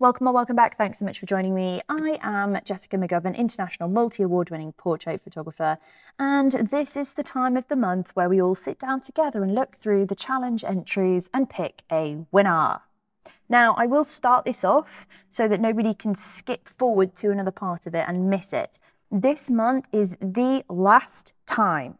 Welcome or welcome back. Thanks so much for joining me. I am Jessica McGovern, international multi-award winning portrait photographer, and this is the time of the month where we all sit down together and look through the challenge entries and pick a winner. Now, I will start this off so that nobody can skip forward to another part of it and miss it. This month is the last time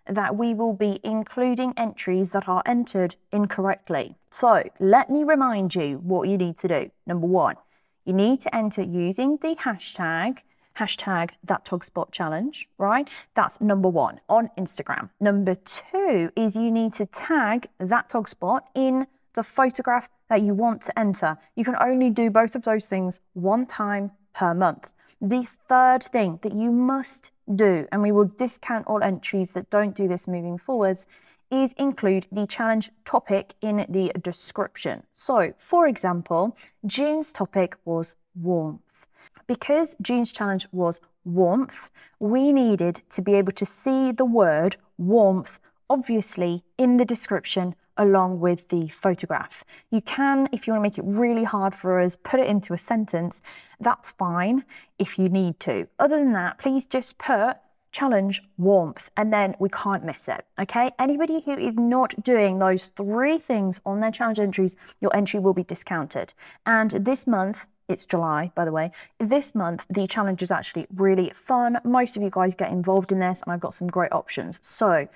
that we will be including entries that are entered incorrectly. So let me remind you what you need to do. Number one, you need to enter using the hashtag thattogspotchallenge, right? That's number one on Instagram. Number two is you need to tag thattogspot in the photograph that you want to enter. You can only do both of those things one time per month. The third thing that you must do, and we will discount all entries that don't do this moving forwards, is include the challenge topic in the description. So, for example, June's topic was warmth. Because June's challenge was warmth, we needed to be able to see the word warmth, obviously, in the description along with the photograph. You can, if you want to make it really hard for us, put it into a sentence. That's fine if you need to. Other than that, please just put challenge warmth and then we can't miss it, okay? Anybody who is not doing those three things on their challenge entries, your entry will be discounted. And this month, it's July, by the way. This month, the challenge is actually really fun. Most of you guys get involved in this and I've got some great options. So,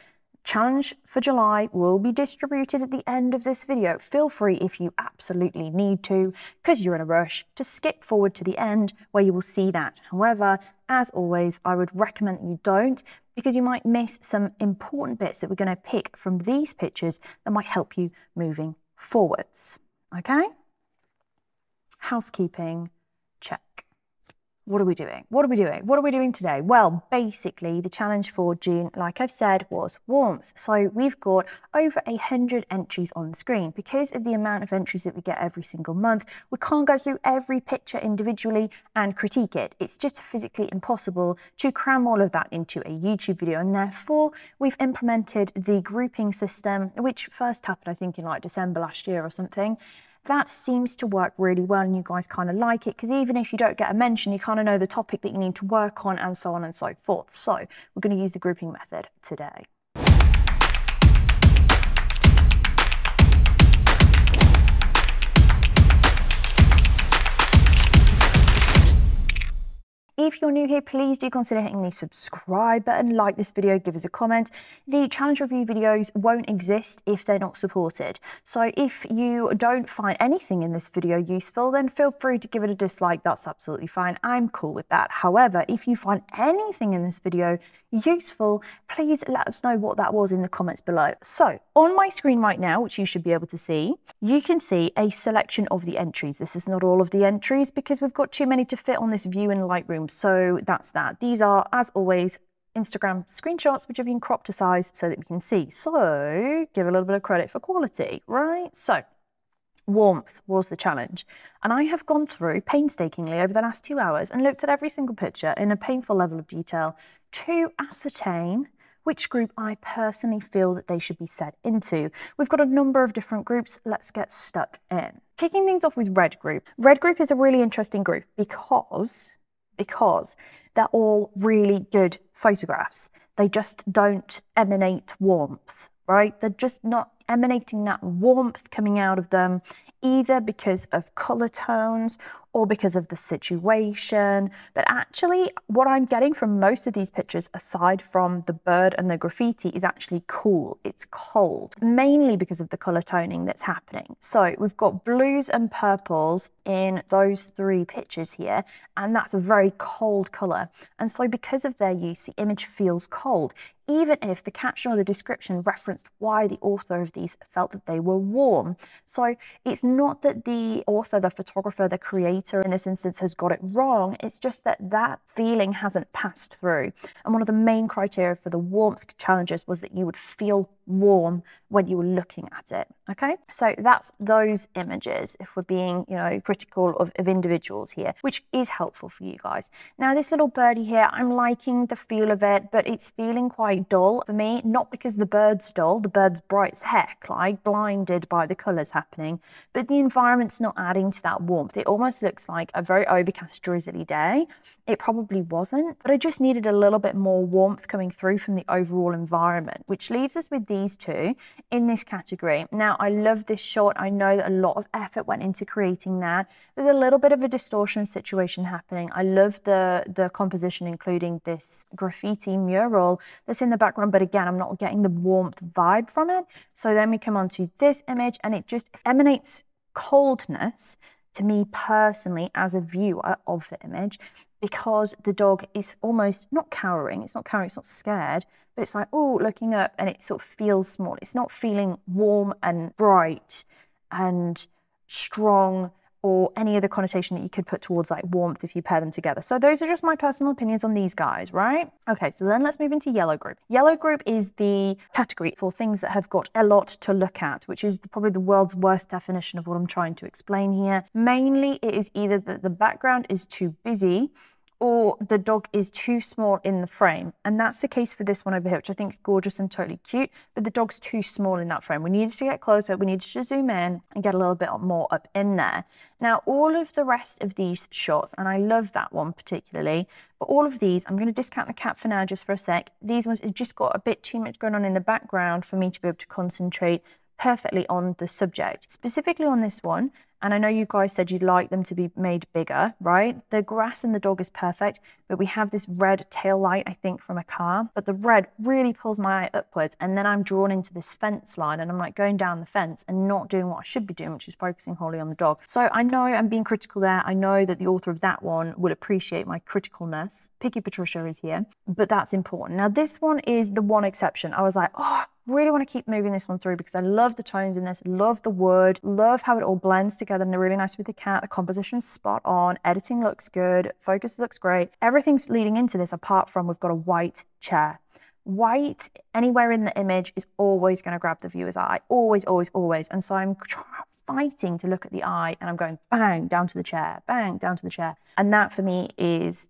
challenge for July will be distributed at the end of this video. Feel free, if you absolutely need to, because you're in a rush, to skip forward to the end where you will see that. However, as always, I would recommend that you don't, because you might miss some important bits that we're going to pick from these pictures that might help you moving forwards. Okay? Housekeeping, check. What are we doing? What are we doing? What are we doing today? Well, basically, the challenge for June, like I've said, was warmth. So we've got over 100 entries on the screen. Because of the amount of entries that we get every single month, we can't go through every picture individually and critique it. It's just physically impossible to cram all of that into a YouTube video. And therefore, we've implemented the grouping system, which first happened, I think, in like December last year or something. That seems to work really well and you guys kind of like it, because even if you don't get a mention, you kind of know the topic that you need to work on and so on and so forth. So we're going to use the grouping method today. If you're new here, please do consider hitting the subscribe button, like this video, give us a comment. The challenge review videos won't exist if they're not supported. So if you don't find anything in this video useful, then feel free to give it a dislike. That's absolutely fine. I'm cool with that. However, if you find anything in this video useful, please let us know what that was in the comments below. So on my screen right now, which you should be able to see, you can see a selection of the entries. This is not all of the entries because we've got too many to fit on this view in Lightroom. So that's that. These are, as always, Instagram screenshots which have been cropped to size so that we can see. So give a little bit of credit for quality, right? So warmth was the challenge. And I have gone through painstakingly over the last 2 hours and looked at every single picture in a painful level of detail to ascertain which group I personally feel that they should be set into. We've got a number of different groups. Let's get stuck in. Kicking things off with red group. Red group is a really interesting group because they're all really good photographs. They just don't emanate warmth, right? They're just not emanating that warmth coming out of them, either because of color tones or because of the situation. But actually, what I'm getting from most of these pictures, aside from the bird and the graffiti, is actually cool. It's cold, mainly because of the color toning that's happening. So we've got blues and purples in those three pictures here, and that's a very cold color. And so because of their use, the image feels cold, even if the caption or the description referenced why the author of these felt that they were warm. So it's not that the author, the photographer, the creator in this instance has got it wrong. It's just that that feeling hasn't passed through. And one of the main criteria for the warmth challenges was that you would feel warm when you were looking at it. Okay, so that's those images if we're being, you know, critical of individuals here, which is helpful for you guys. Now this little birdie here, I'm liking the feel of it, but it's feeling quite dull for me, not because the bird's dull, the bird's bright as heck, like blinded by the colours happening, but the environment's not adding to that warmth. It almost looks like a very overcast, drizzly day. It probably wasn't, but I just needed a little bit more warmth coming through from the overall environment, which leaves us with these two in this category. Now, I love this shot. I know that a lot of effort went into creating that. There's a little bit of a distortion situation happening. I love the composition, including this graffiti mural that's in the background, but again, I'm not getting the warmth vibe from it. So then we come on to this image, and it just emanates coldness to me personally as a viewer of the image, because the dog is almost not cowering, it's not scared, but it's like, oh, looking up, and it sort of feels small. It's not feeling warm and bright and strong, or any other connotation that you could put towards like warmth if you pair them together. So those are just my personal opinions on these guys, right? Okay, so then let's move into yellow group. Yellow group is the category for things that have got a lot to look at, which is probably the world's worst definition of what I'm trying to explain here. Mainly, it is either that the background is too busy or the dog is too small in the frame. And that's the case for this one over here, which I think is gorgeous and totally cute, but the dog's too small in that frame. We needed to get closer, we needed to zoom in and get a little bit more up in there. Now, all of the rest of these shots, and I love that one particularly, but all of these, I'm going to discount the cat for now just for a sec. These ones have just got a bit too much going on in the background for me to be able to concentrate perfectly on the subject. Specifically on this one, and I know you guys said you'd like them to be made bigger, right? The grass and the dog is perfect, but we have this red tail light, I think, from a car, but the red really pulls my eye upwards, and then I'm drawn into this fence line, and I'm like going down the fence and not doing what I should be doing, which is focusing wholly on the dog. So I know I'm being critical there. I know that the author of that one would appreciate my criticalness. Picky Patricia is here, but that's important. Now this one is the one exception. I was like, oh, really want to keep moving this one through because I love the tones in this, love the wood, love how it all blends together and they're really nice with the cat. The composition's spot on, editing looks good, focus looks great. Everything's leading into this apart from we've got a white chair. White anywhere in the image is always going to grab the viewer's eye, always, always, always. And so I'm fighting to look at the eye and I'm going bang down to the chair, bang down to the chair. And that for me is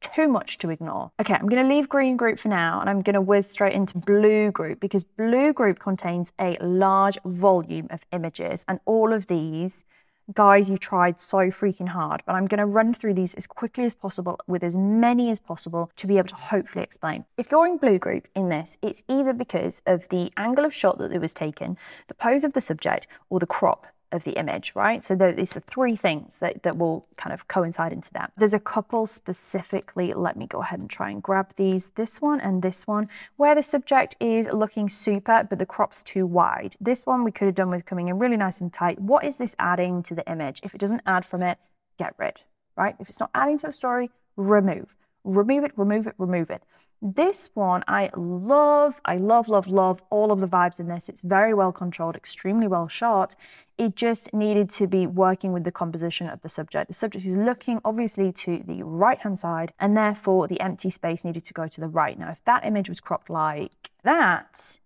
too much to ignore. Okay, I'm going to leave green group for now and I'm going to whiz straight into blue group because blue group contains a large volume of images, and all of these, guys, you tried so freaking hard, but I'm going to run through these as quickly as possible with as many as possible to be able to hopefully explain. If you're in blue group in this, it's either because of the angle of shot that it was taken, the pose of the subject, or the crop of the image, right? So these are three things that will kind of coincide into that. There's a couple specifically, let me go ahead and try and grab these, this one and this one, where the subject is looking super, but the crop's too wide. This one we could have done with coming in really nice and tight. What is this adding to the image? If it doesn't add from it, get rid, right? If it's not adding to the story, remove. Remove it, remove it, remove it. This one, I love all of the vibes in this. It's very well controlled, extremely well shot. It just needed to be working with the composition of the subject. The subject is looking obviously to the right-hand side, and therefore the empty space needed to go to the right. Now, if that image was cropped like that,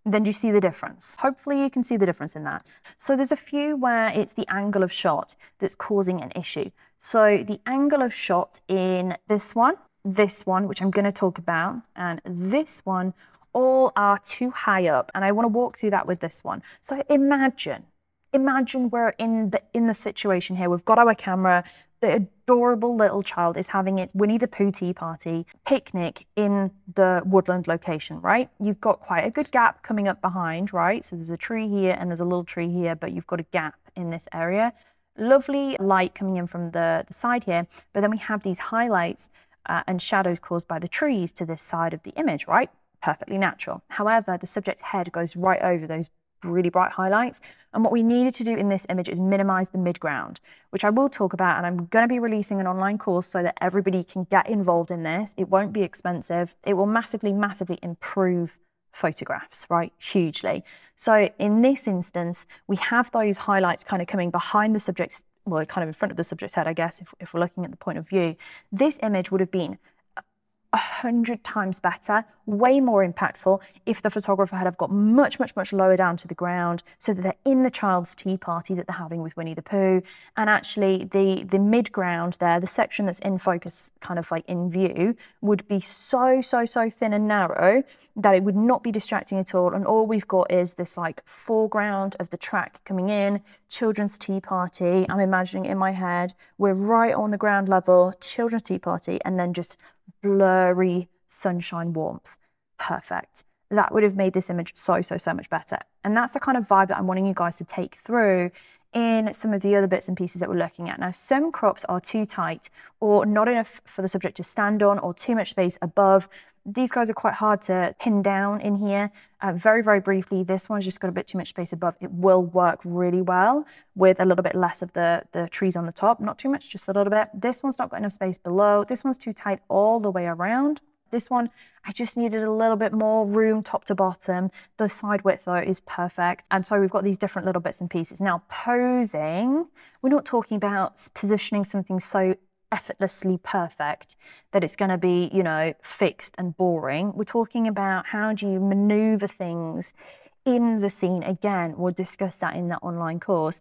then you see the difference. Hopefully you can see the difference in that. So there's a few where it's the angle of shot that's causing an issue. So the angle of shot in this one, which I'm going to talk about, and this one, all are too high up, and I want to walk through that with this one. So imagine we're in the situation here. We've got our camera. The adorable little child is having its Winnie the Pooh tea party picnic in the woodland location, right? You've got quite a good gap coming up behind, right? So there's a tree here and there's a little tree here, but you've got a gap in this area. Lovely light coming in from the side here, but then we have these highlights and shadows caused by the trees to this side of the image, right? Perfectly natural. However, the subject's head goes right over those really bright highlights. And what we needed to do in this image is minimize the midground, which I will talk about, and I'm going to be releasing an online course so that everybody can get involved in this. It won't be expensive. It will massively, massively improve photographs, right? Hugely. So in this instance, we have those highlights kind of coming behind the subject's, well, kind of in front of the subject's head, I guess, if we're looking at the point of view. This image would have been 100 times better, way more impactful if the photographer had have got much lower down to the ground, so that they're in the child's tea party that they're having with Winnie the Pooh. And actually the mid ground there, the section that's in focus, kind of like in view, would be so thin and narrow that it would not be distracting at all. And all we've got is this like foreground of the track coming in, children's tea party. I'm imagining in my head, we're right on the ground level, children's tea party, and then just blurry sunshine warmth. Perfect. That would have made this image so much better. And that's the kind of vibe that I'm wanting you guys to take through in some of the other bits and pieces that we're looking at. Now, some crops are too tight or not enough for the subject to stand on, or too much space above. These guys are quite hard to pin down in here. Very briefly, this one's just got a bit too much space above. It will work really well with a little bit less of the trees on the top. Not too much, just a little bit. This one's not got enough space below. This one's too tight all the way around. This one, I just needed a little bit more room top to bottom. The side width though is perfect. And so we've got these different little bits and pieces. Now, posing, we're not talking about positioning something so effortlessly perfect that it's going to be, you know, fixed and boring. We're talking about how do you maneuver things in the scene. Again, we'll discuss that in that online course.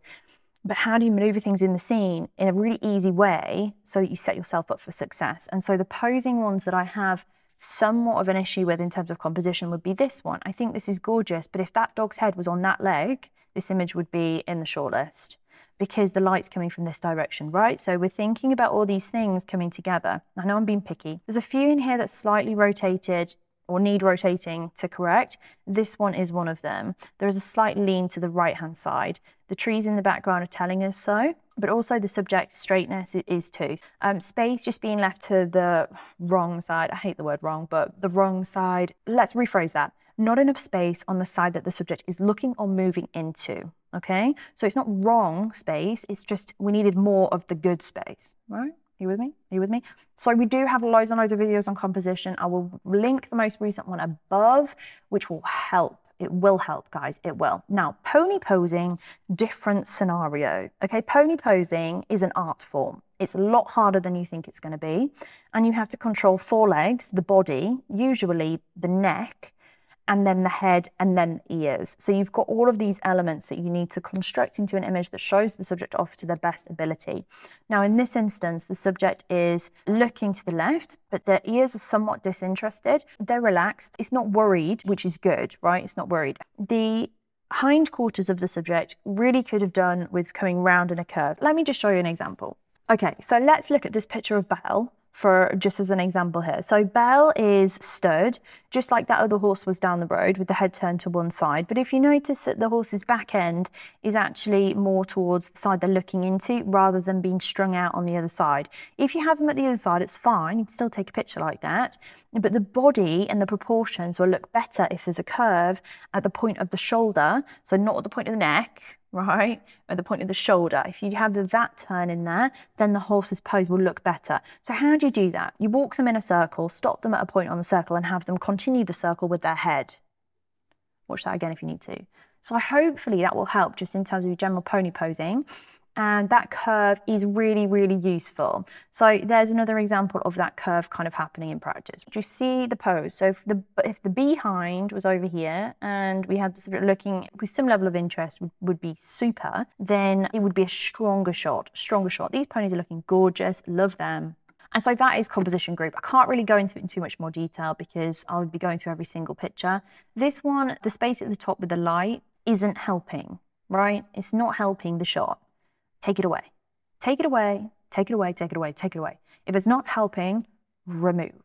But how do you maneuver things in the scene in a really easy way so that you set yourself up for success? And so the posing ones that I have somewhat of an issue with in terms of composition would be this one. I think this is gorgeous, but if that dog's head was on that leg, this image would be in the shortlist, because the light's coming from this direction, right? So we're thinking about all these things coming together. I know I'm being picky. There's a few in here that's slightly rotated or need rotating to correct. This one is one of them. There is a slight lean to the right-hand side. The trees in the background are telling us so, but also the subject straightness is too. Space just being left to the wrong side. I hate the word wrong, but the wrong side. Let's rephrase that. Not enough space on the side that the subject is looking or moving into, okay? So it's not wrong space, it's just we needed more of the good space, right? Are you with me? Are you with me? So we do have loads and loads of videos on composition. I will link the most recent one above, which will help. It will help, guys, it will. Now, pony posing, different scenario, okay? Pony posing is an art form. It's a lot harder than you think it's gonna be. And you have to control 4 legs, the body, usually the neck, and then the head, and then ears. So you've got all of these elements that you need to construct into an image that shows the subject off to their best ability. Now, in this instance, the subject is looking to the left, but their ears are somewhat disinterested. They're relaxed. It's not worried, which is good, right? It's not worried. The hindquarters of the subject really could have done with coming round in a curve. Let me just show you an example. Okay, so let's look at this picture of Belle for just as an example here. So Belle is stood, just like that other horse was down the road with the head turned to one side. But if you notice that the horse's back end is actually more towards the side they're looking into rather than being strung out on the other side. If you have them at the other side, it's fine. You can still take a picture like that. But the body and the proportions will look better if there's a curve at the point of the shoulder. So not at the point of the neck, right, at the point of the shoulder. If you have that turn in there, then the horse's pose will look better. So how do you do that? You walk them in a circle, stop them at a point on the circle, and have them continue the circle with their head. Watch that again if you need to. So hopefully that will help just in terms of your general pony posing. And that curve is really, really useful. So there's another example of that curve kind of happening in practice. Do you see the pose? So if the behind was over here and we had the subject looking with some level of interest would be super, then it would be a stronger shot, stronger shot. These ponies are looking gorgeous, love them. And so that is composition group. I can't really go into it in too much more detail because I would be going through every single picture. This one, the space at the top with the light isn't helping, right? It's not helping the shot. Take it away. Take it away, take it away, take it away, take it away. If it's not helping, remove.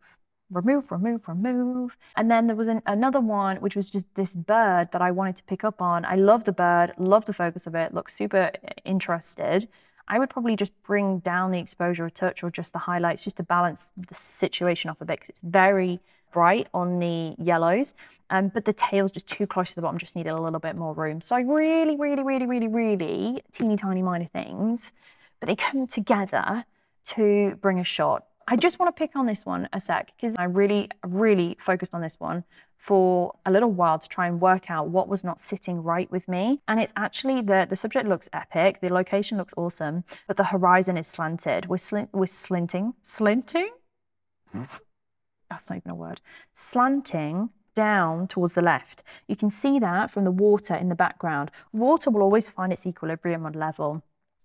Remove, remove, remove. And then there was another one, which was just this bird that I wanted to pick up on. I love the bird, love the focus of it, looks super interested. I would probably just bring down the exposure a touch or just the highlights just to balance the situation off a bit because it's very bright on the yellows, but the tail's just too close to the bottom, just needed a little bit more room. So really, really, really, really, really teeny tiny minor things, but they come together to bring a shot. I just want to pick on this one a sec because I really, really focused on this one for a little while to try and work out what was not sitting right with me. And it's actually the subject looks epic, the location looks awesome, but the horizon is slanted. We're slinting? that's not even a word, slanting down towards the left. You can see that from the water in the background. Water will always find its equilibrium on level.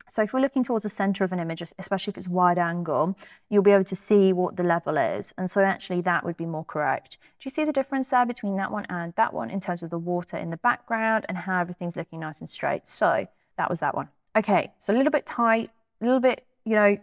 So if we're looking towards the center of an image, especially if it's wide angle, you'll be able to see what the level is. And so actually that would be more correct. Do you see the difference there between that one and that one in terms of the water in the background and how everything's looking nice and straight? So that was that one. Okay, so a little bit tight, a little bit, you know,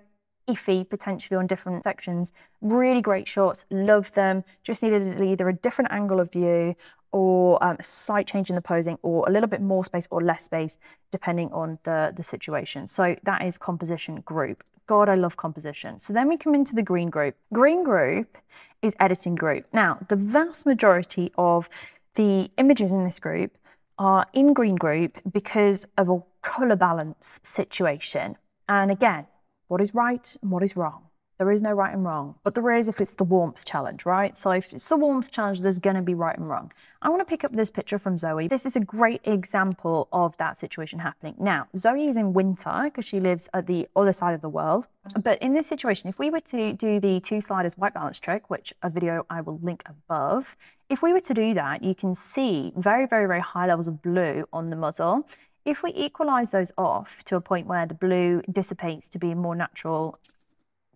iffy potentially on different sections. Really great shots, love them. Just needed either a different angle of view or a slight change in the posing, or a little bit more space or less space depending on the situation. So that is composition group. God, I love composition. So then we come into the green group. Green group is editing group. Now, the vast majority of the images in this group are in green group because of a color balance situation. And again, what is right and what is wrong? There is no right and wrong, but there is if it's the warmth challenge, right? So if it's the warmth challenge, there's going to be right and wrong. I want to pick up this picture from Zoe. This is a great example of that situation happening. Now, Zoe is in winter because she lives at the other side of the world. But in this situation, if we were to do the 2 sliders white balance trick, which a video I will link above, if we were to do that, you can see very, very, very high levels of blue on the muzzle. If we equalize those off to a point where the blue dissipates to be a more natural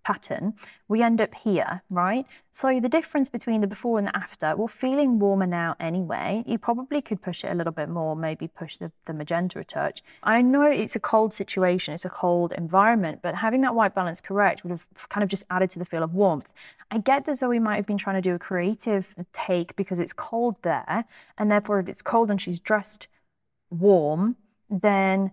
pattern, we end up here, right? So the difference between the before and the after, we're feeling warmer now anyway. You probably could push it a little bit more, maybe push the magenta a touch. I know it's a cold situation, it's a cold environment, but having that white balance correct would have kind of just added to the feel of warmth. I get that Zoe might have been trying to do a creative take because it's cold there, and therefore if it's cold and she's dressed warm, then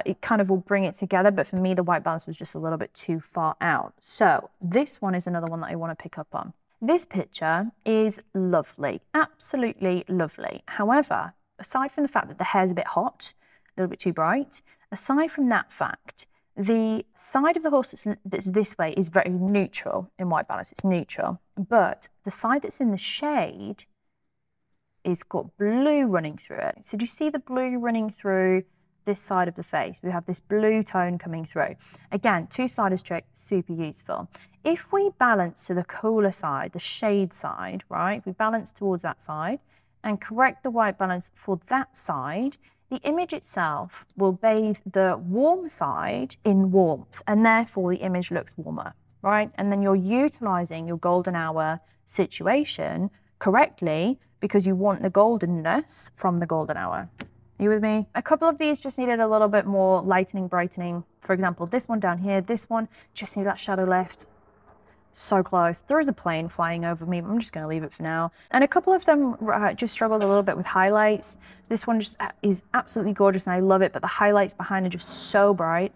it kind of will bring it together. But for me, the white balance was just a little bit too far out. So this one is another one that I want to pick up on. This picture is lovely, absolutely lovely. However, aside from the fact that the hair's a bit hot, a little bit too bright, aside from that fact, the side of the horse that's this way is very neutral in white balance, it's neutral. But the side that's in the shade is got blue running through it. So do you see the blue running through this side of the face? We have this blue tone coming through. Again, 2 sliders trick, super useful. If we balance to the cooler side, the shade side, right? If we balance towards that side and correct the white balance for that side, the image itself will bathe the warm side in warmth, and therefore the image looks warmer, right? And then you're utilizing your golden hour situation correctly because you want the goldenness from the golden hour. Are you with me? A couple of these just needed a little bit more lightening, brightening. For example, this one down here, this one just needed that shadow lift. So close. There is a plane flying over me, but I'm just going to leave it for now. And a couple of them just struggled a little bit with highlights. This one just is absolutely gorgeous and I love it, but the highlights behind are just so bright.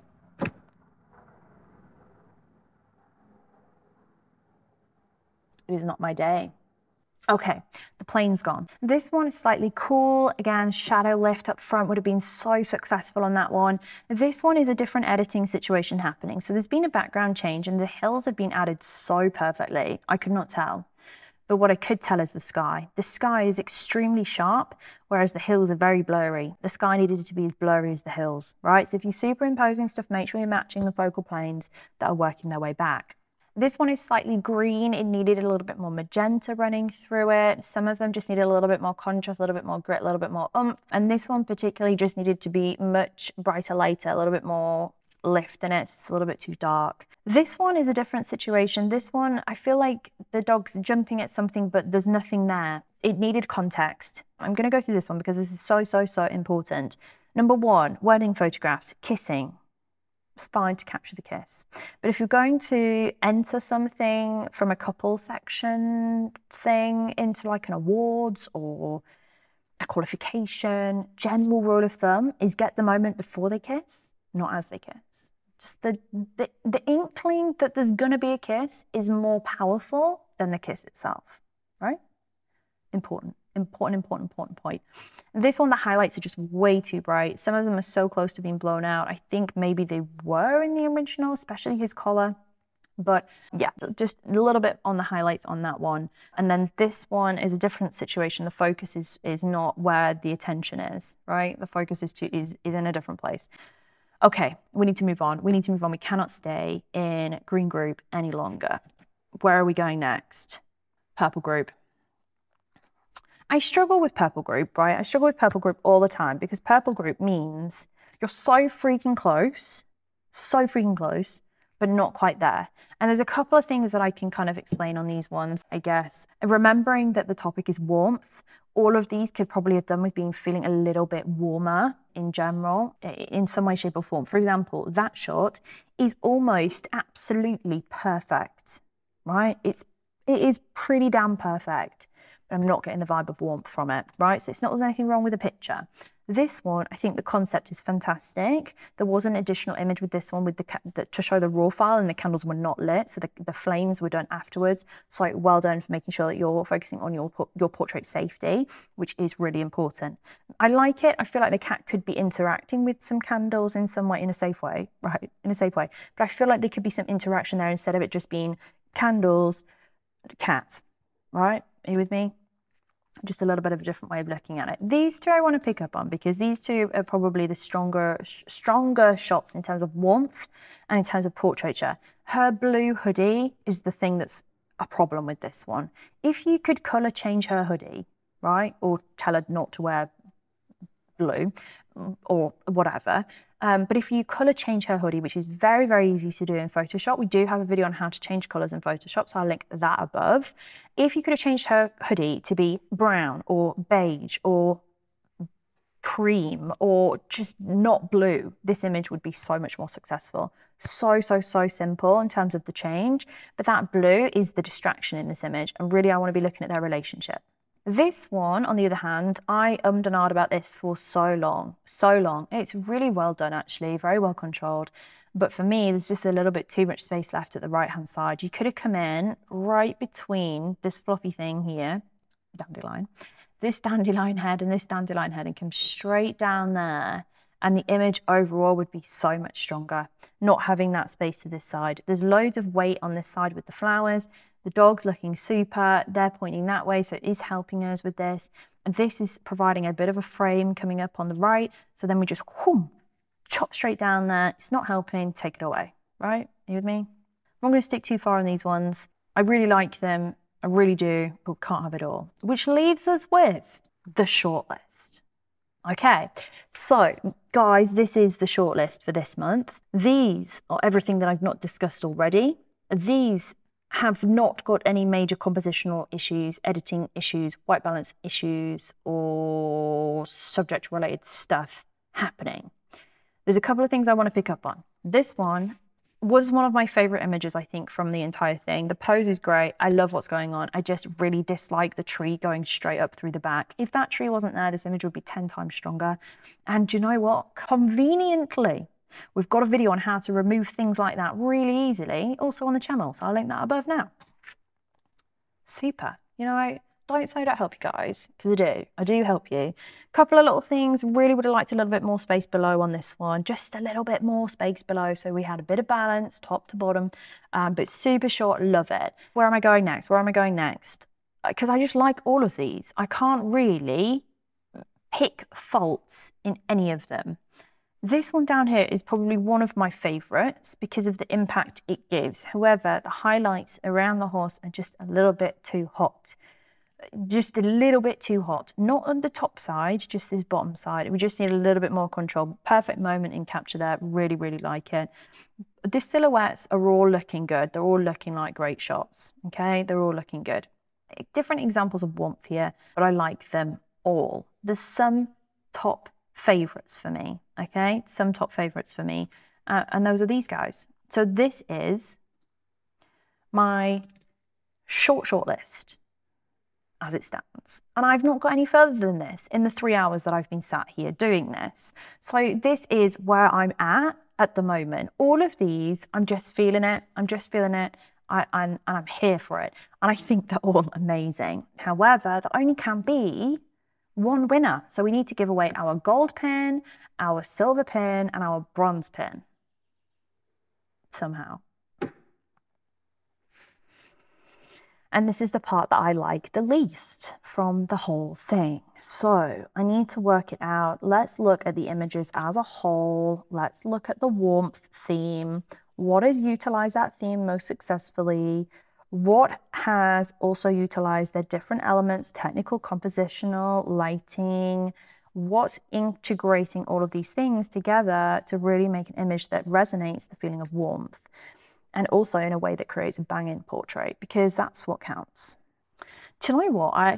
It is not my day. Okay, the plane's gone. This one is slightly cool. Again, shadow lift up front would have been so successful on that one. This one is a different editing situation happening. So there's been a background change and the hills have been added so perfectly. I could not tell. But what I could tell is the sky. The sky is extremely sharp, whereas the hills are very blurry. The sky needed to be as blurry as the hills, right? So if you're superimposing stuff, make sure you're matching the focal planes that are working their way back. This one is slightly green. It needed a little bit more magenta running through it. Some of them just needed a little bit more contrast, a little bit more grit, a little bit more oomph. And this one particularly just needed to be much brighter, lighter, a little bit more lift in it. It's a little bit too dark. This one is a different situation. This one, I feel like the dog's jumping at something, but there's nothing there. It needed context. I'm going to go through this one because this is so important. Number 1, wedding photographs, kissing. It's fine to capture the kiss. But if you're going to enter something from a couple section thing into like an awards or a qualification, general rule of thumb is get the moment before they kiss, not as they kiss. Just the inkling that there's going to be a kiss is more powerful than the kiss itself, right? Important point. This one, the highlights are just way too bright. Some of them are so close to being blown out. I think maybe they were in the original, especially his collar. But yeah, just a little bit on the highlights on that one. And then this one is a different situation. The focus is not where the attention is, right? The focus is in a different place. Okay, we need to move on. We cannot stay in green group any longer. Where are we going next? Purple group. I struggle with purple group, right? I struggle with purple group all the time because purple group means you're so freaking close, but not quite there. And there's a couple of things that I can kind of explain on these ones, I guess. Remembering that the topic is warmth, all of these could probably have done with being feeling a little bit warmer in general, in some way, shape or form. For example, that shot is almost absolutely perfect, right? It is pretty damn perfect. But I'm not getting the vibe of warmth from it, right? So it's not there's anything wrong with the picture. This one, I think the concept is fantastic. There was an additional image with this one with to show the raw file, and the candles were not lit, so the flames were done afterwards. So well done for making sure that you're focusing on your portrait safety, which is really important. I like it. I feel like the cat could be interacting with some candles in some way, in a safe way, right? In a safe way. But I feel like there could be some interaction there instead of it just being candles, cat, right? Are you with me? Just a little bit of a different way of looking at it. These two I want to pick up on because these two are probably the stronger shots in terms of warmth and in terms of portraiture. Her blue hoodie is the thing that's a problem with this one. If you could colour change her hoodie, right, or tell her not to wear blue or whatever, but if you colour change her hoodie, which is very, very easy to do in Photoshop, we do have a video on how to change colours in Photoshop, so I'll link that above. If you could have changed her hoodie to be brown or beige or cream or just not blue, this image would be so much more successful. So simple in terms of the change, but that blue is the distraction in this image, and really I want to be looking at their relationship. This one, on the other hand, I ummed and ahed about this for so long. It's really well done, actually, very well controlled. But for me, there's just a little bit too much space left at the right-hand side. You could have come in right between this fluffy thing here, dandelion, this dandelion head and this dandelion head, and come straight down there. And the image overall would be so much stronger, not having that space to this side. There's loads of weight on this side with the flowers. The dog's looking super, they're pointing that way, so it is helping us with this. And this is providing a bit of a frame coming up on the right, so then we just whoom, chop straight down there. It's not helping, take it away, right? Are you with me? I'm not going to stick too far on these ones. I really like them, I really do, but can't have it all. Which leaves us with the shortlist. Okay, so guys, this is the shortlist for this month. These are everything that I've not discussed already. These have not got any major compositional issues, editing issues, white balance issues, or subject related stuff happening. There's a couple of things I want to pick up on. This one was one of my favorite images, I think, from the entire thing. The pose is great. I love what's going on. I just really dislike the tree going straight up through the back. If that tree wasn't there, this image would be 10 times stronger. And do you know what? Conveniently, we've got a video on how to remove things like that really easily, also on the channel, so I'll link that above now. Super. You know, don't say I don't help you guys, because I do help you. Couple of little things, really would have liked a little bit more space below on this one, just a little bit more space below, so we had a bit of balance, top to bottom, but super short, love it. Where am I going next? Where am I going next? Because I just like all of these. I can't really pick faults in any of them. This one down here is probably one of my favorites because of the impact it gives. However, the highlights around the horse are just a little bit too hot. Just a little bit too hot. Not on the top side, just this bottom side. We just need a little bit more control. Perfect moment in capture there. Really, really like it. The silhouettes are all looking good. They're all looking like great shots. Okay, they're all looking good. Different examples of warmth here, but I like them all. There's some top favorites for me, okay? Some top favorites for me, and those are these guys. So this is my short list as it stands, and I've not got any further than this in the 3 hours that I've been sat here doing this. So this is where I'm at the moment. All of these, I'm just feeling it. I'm here for it, and I think they're all amazing. However, there only can be one winner. So we need to give away our gold pin, our silver pin, and our bronze pin. Somehow. And this is the part that I like the least from the whole thing. So I need to work it out. Let's look at the images as a whole. Let's look at the warmth theme. What has utilized that theme most successfully? What has also utilized their different elements, technical, compositional, lighting, what's integrating all of these things together to really make an image that resonates the feeling of warmth, and also in a way that creates a banging portrait, because that's what counts. Do you know what? I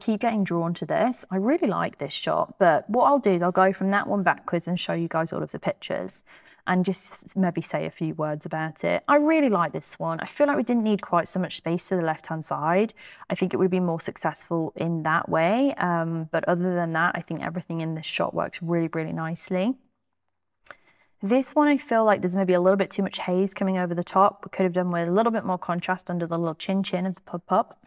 keep getting drawn to this. I really like this shot, but what I'll do is I'll go from that one backwards and show you guys all of the pictures and just maybe say a few words about it. I really like this one. I feel like we didn't need quite so much space to the left-hand side. I think it would be more successful in that way. But other than that, I think everything in this shot works really, really nicely. This one, I feel like there's maybe a little bit too much haze coming over the top. We could have done with a little bit more contrast under the little chin of the pup.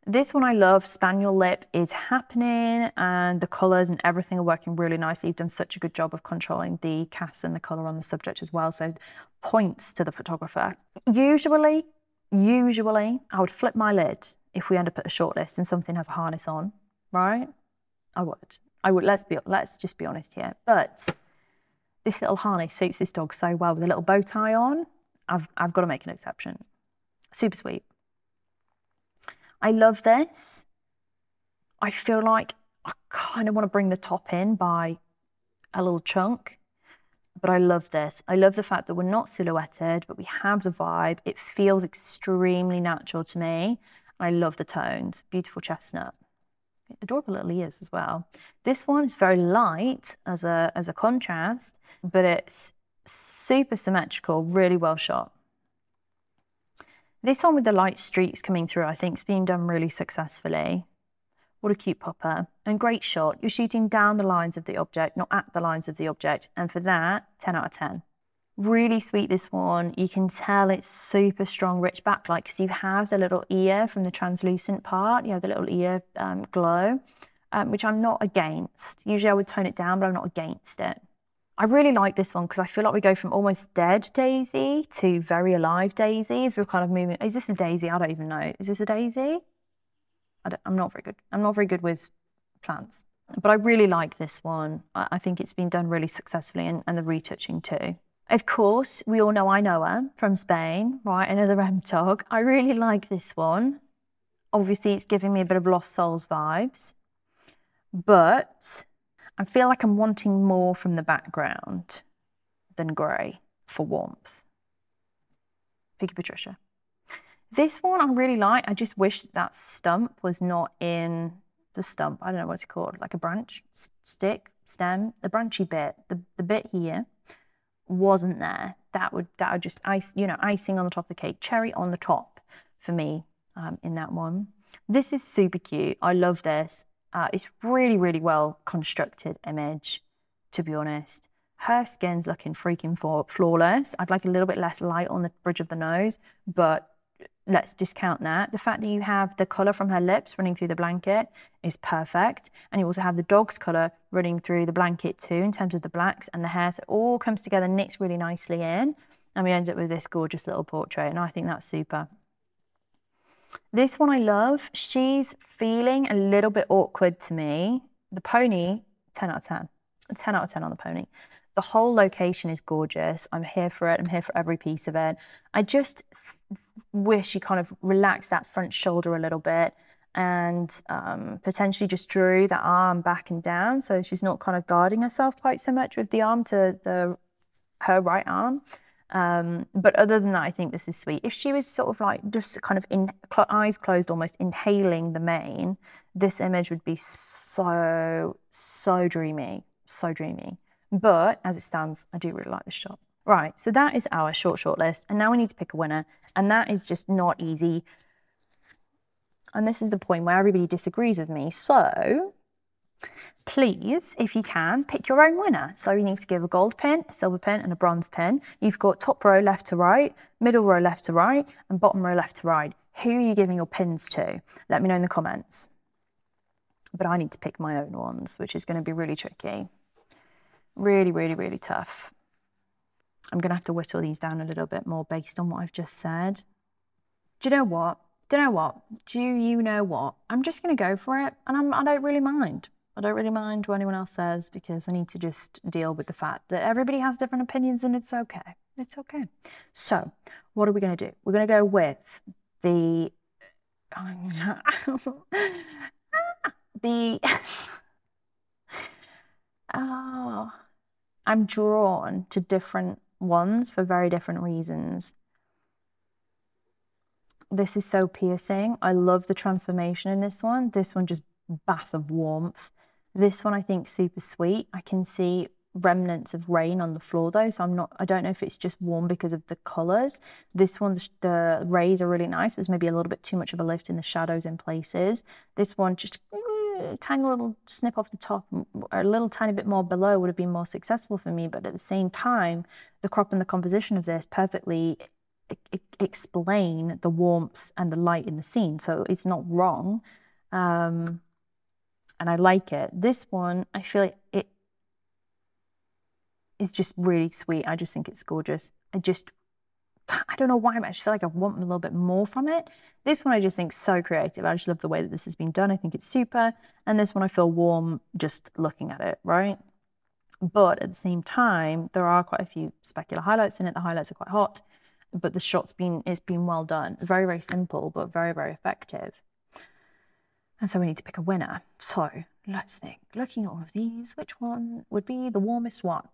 This one I love, Spaniel Lip is happening and the colours and everything are working really nicely. You've done such a good job of controlling the cast and the colour on the subject as well, so points to the photographer. Usually, I would flip my lid if we end up at a shortlist and something has a harness on, right? I would, let's just be honest here. But this little harness suits this dog so well with a little bow tie on. I've got to make an exception. Super sweet. I love this. I feel like I kind of want to bring the top in by a little chunk, but I love this. I love the fact that we're not silhouetted, but we have the vibe. It feels extremely natural to me. I love the tones. Beautiful chestnut. Adorable little ears as well. This one is very light as a contrast, but it's super symmetrical, really well shot. This one with the light streaks coming through, I think, has been done really successfully. What a cute popper. And great shot. You're shooting down the lines of the object, not at the lines of the object. And for that, 10 out of 10. Really sweet, this one. You can tell it's super strong, rich backlight because you have the little ear from the translucent part. You have the little ear glow, which I'm not against. Usually I would tone it down, but I'm not against it. I really like this one because I feel like we go from almost dead Daisy to very alive Daisy as we're kind of moving. Is this a Daisy? I don't even know. Is this a Daisy? I'm not very good. I'm not very good with plants. But I really like this one. I think it's been done really successfully and the retouching too. Of course, we all know I know her from Spain, right? Another dog. I really like this one. Obviously, it's giving me a bit of Lost Souls vibes. But I feel like I'm wanting more from the background than grey for warmth. Piggy Patricia. This one I really like. I just wish that stump was not in the stump. I don't know what it's called, like a branch, stick, stem, the branchy bit, the bit here wasn't there. That would just icing on the top of the cake, cherry on the top for me in that one. This is super cute. I love this. It's really, really well constructed image, to be honest. Her skin's looking freaking flawless. I'd like a little bit less light on the bridge of the nose, but let's discount that. The fact that you have the colour from her lips running through the blanket is perfect. And you also have the dog's colour running through the blanket too, in terms of the blacks and the hair. So it all comes together, knits really nicely in. And we end up with this gorgeous little portrait. And I think that's super. This one I love. She's feeling a little bit awkward to me. The pony, 10 out of 10. 10 out of 10 on the pony. The whole location is gorgeous. I'm here for it. I'm here for every piece of it. I just wish she kind of relaxed that front shoulder a little bit and potentially just drew that arm back and down so she's not kind of guarding herself quite so much with the arm to her right arm. But other than that, I think this is sweet. If she was sort of like just kind of eyes closed, almost inhaling the mane, this image would be so dreamy, so dreamy. But as it stands, I do really like this shot. Right, so that is our short list, and now we need to pick a winner, and that is just not easy. And this is the point where everybody disagrees with me. So please, if you can, pick your own winner. So you need to give a gold pin, a silver pin, and a bronze pin. You've got top row left to right, middle row left to right, and bottom row left to right. Who are you giving your pins to? Let me know in the comments. But I need to pick my own ones, which is going to be really tricky. Really, really, really tough. I'm going to have to whittle these down a little bit more based on what I've just said. Do you know what? Do you know what? I'm just going to go for it, and I don't really mind. I don't really mind what anyone else says because I need to just deal with the fact that everybody has different opinions and it's okay. It's okay. So what are we going to do? We're going to go with the the oh, I'm drawn to different ones for very different reasons. This is so piercing. I love the transformation in this one. This one just bath of warmth. This one I think super sweet. I can see remnants of rain on the floor though, so I don't know if it's just warm because of the colors. This one, the rays are really nice, but there's maybe a little bit too much of a lift in the shadows in places. This one just tiny little snip off the top, a little tiny bit more below would have been more successful for me, but at the same time, the crop and the composition of this perfectly explain the warmth and the light in the scene, so it's not wrong, and I like it. This one, I feel like it is just really sweet. I just think it's gorgeous. I don't know why, but I just feel like I want a little bit more from it. This one I just think is so creative. I just love the way that this has been done. I think it's super. And this one I feel warm just looking at it, right? But at the same time, there are quite a few specular highlights in it. The highlights are quite hot, but the shot's it's been well done. Very, very simple, but very, very effective. And so we need to pick a winner. So let's think. Looking at all of these, which one would be the warmest one?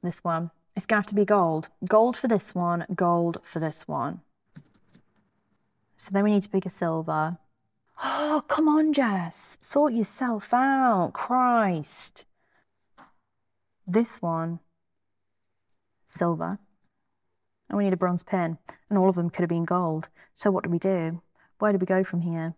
This one. It's going to have to be gold. Gold for this one, gold for this one. So then we need to pick a silver. Oh, come on, Jess. Sort yourself out. Christ. This one, silver. And we need a bronze pin. And all of them could have been gold. So what do we do? Where do we go from here?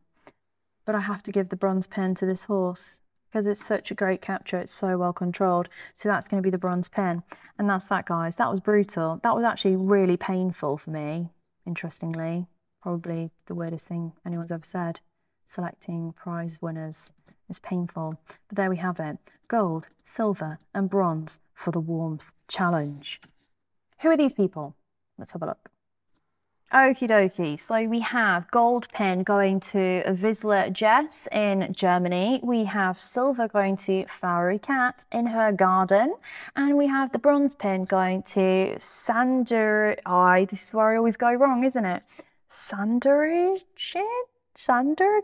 But I have to give the bronze pin to this horse, because it's such a great capture. It's so well controlled. So that's going to be the bronze pin. And that's that, guys. That was brutal. That was actually really painful for me, interestingly. Probably the weirdest thing anyone's ever said. Selecting prize winners is painful. But there we have it. Gold, silver and bronze for the warmth challenge. Who are these people? Let's have a look. Okie dokie, so we have gold pin going to Vizsla Jess in Germany. We have silver going to Fiery Cat in her garden. And we have the bronze pin going to Sander... Oh, this is where I always go wrong, isn't it? Sanderjin? Sander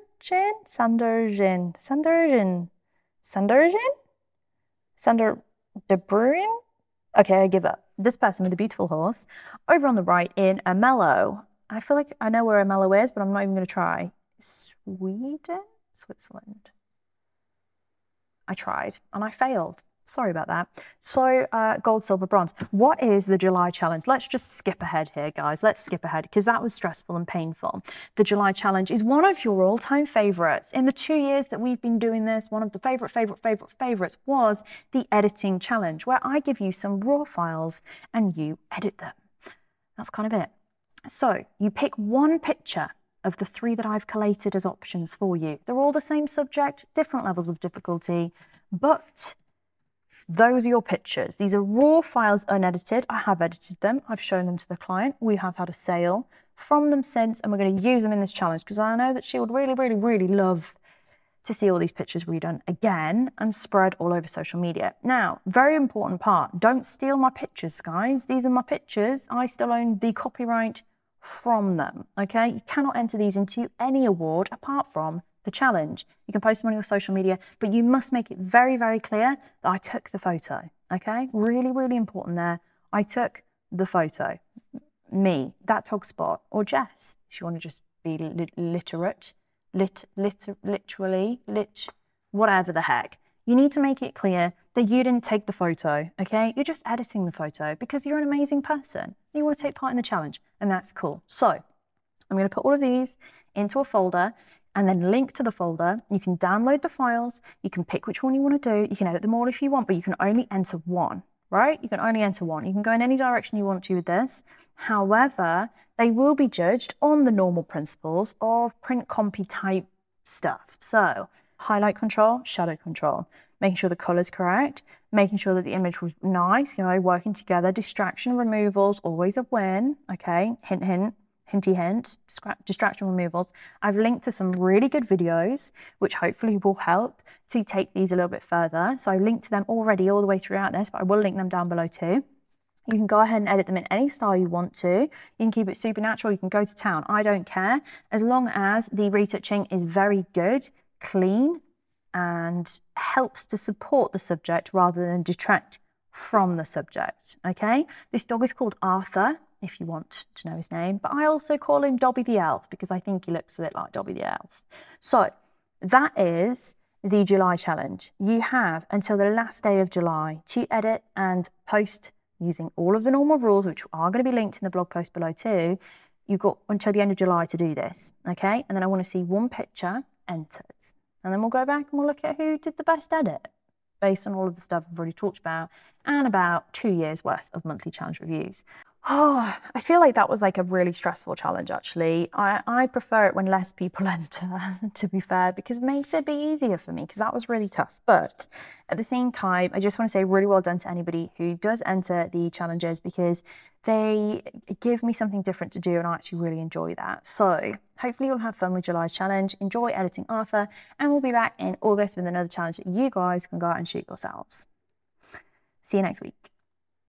de Bruin? Okay, I give up. This person with the beautiful horse over on the right in Amello. I feel like I know where Amello is, but I'm not even going to try. Sweden? Switzerland. I tried and I failed. Sorry about that. So gold, silver, bronze. What is the July challenge? Let's just skip ahead here, guys. Let's skip ahead because that was stressful and painful. The July challenge is one of your all-time favorites. In the 2 years that we've been doing this, one of the favorites was the editing challenge, where I give you some raw files and you edit them. That's kind of it. So you pick one picture of the 3 that I've collated as options for you. They're all the same subject, different levels of difficulty, but those are your pictures. These are raw files, unedited. I have edited them. I've shown them to the client. We have had a sale from them since, and we're going to use them in this challenge because I know that she would really, really, really love to see all these pictures redone again and spread all over social media. Now, very important part, don't steal my pictures, guys. These are my pictures. I still own the copyright from them, okay? You cannot enter these into any award apart from the challenge. You can post them on your social media, but you must make it very, very clear that I took the photo, okay? Really, really important there. I took the photo. Me, that tog spot, or Jess, if you want to just be literally, whatever the heck. You need to make it clear that you didn't take the photo, okay? You're just editing the photo because you're an amazing person. You want to take part in the challenge, and that's cool. So I'm going to put all of these into a folder and then link to the folder. You can download the files. You can pick which one you want to do. You can edit them all if you want, but you can only enter one, right? You can only enter one. You can go in any direction you want to with this. However, they will be judged on the normal principles of print compy type stuff. So highlight control, shadow control, making sure the color's correct, making sure that the image was nice, you know, working together, distraction removals, always a win, okay? Hint, hint. Hinty hint, distraction removals. I've linked to some really good videos, which hopefully will help to take these a little bit further. So I've linked to them already all the way throughout this, but I will link them down below too. You can go ahead and edit them in any style you want to. You can keep it supernatural, you can go to town. I don't care, as long as the retouching is very good, clean, and helps to support the subject rather than detract from the subject, okay? This dog is called Arthur, if you want to know his name, but I also call him Dobby the Elf because I think he looks a bit like Dobby the Elf. So that is the July challenge. You have until the last day of July to edit and post using all of the normal rules, which are going to be linked in the blog post below too. You've got until the end of July to do this, okay? And then I want to see one picture entered. And then we'll go back and we'll look at who did the best edit based on all of the stuff I've already talked about and about 2 years worth of monthly challenge reviews. Oh, I feel like that was like a really stressful challenge, actually. I prefer it when less people enter, to be fair, because it makes it a bit easier for me, because that was really tough. But at the same time, I just want to say really well done to anybody who does enter the challenges, because they give me something different to do, and I actually really enjoy that. So hopefully you'll have fun with July's challenge, enjoy editing Arthur, and we'll be back in August with another challenge that you guys can go out and shoot yourselves. See you next week.